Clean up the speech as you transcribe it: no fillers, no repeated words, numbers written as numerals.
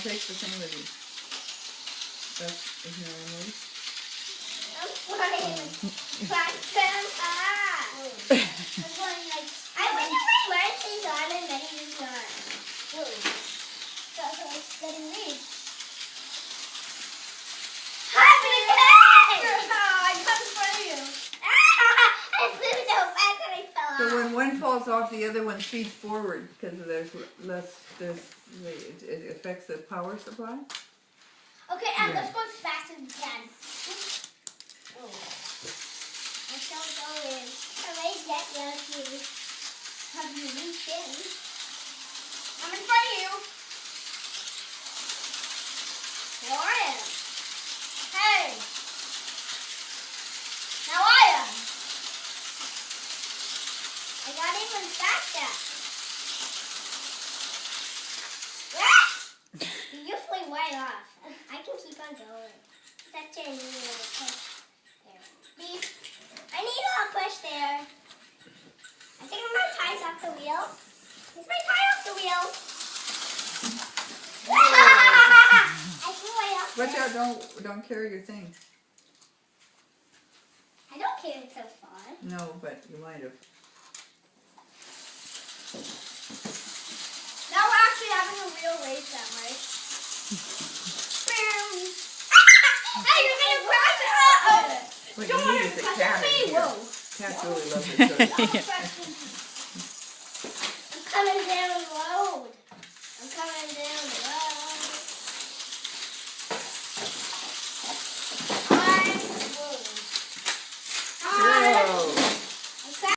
take the thing with you. That's here, Emily. I'm flying. I'm going like. I wish I wear things on and then he's not. Whoa. So it's getting weird. Hi, I got in front of you. I flew so fast and I fell off. So when one falls off, the other one feeds forward because there's less. It affects the power supply. Okay, and let's go as fast as we can. Oh. I shall go in. I may get lucky. Have you reached in? I'm in front of you. Lauren. Hey. Now I am. I got even faster. You flew right off. I can keep on going. That's it. There. I need a push there. I think my tie's off the wheel. Is my tie off the wheel? I flew right off. Watch out! Don't carry your thing. I don't carry it so far. No, but you might have. Now we're actually having a real race then, right? Hey, you're gonna crash it! Uh-oh! What Don't you want need to is a crash cat me! in here. Whoa! Cats really love this stuff. I'm coming down the road. I'm coming down the road. Whoa.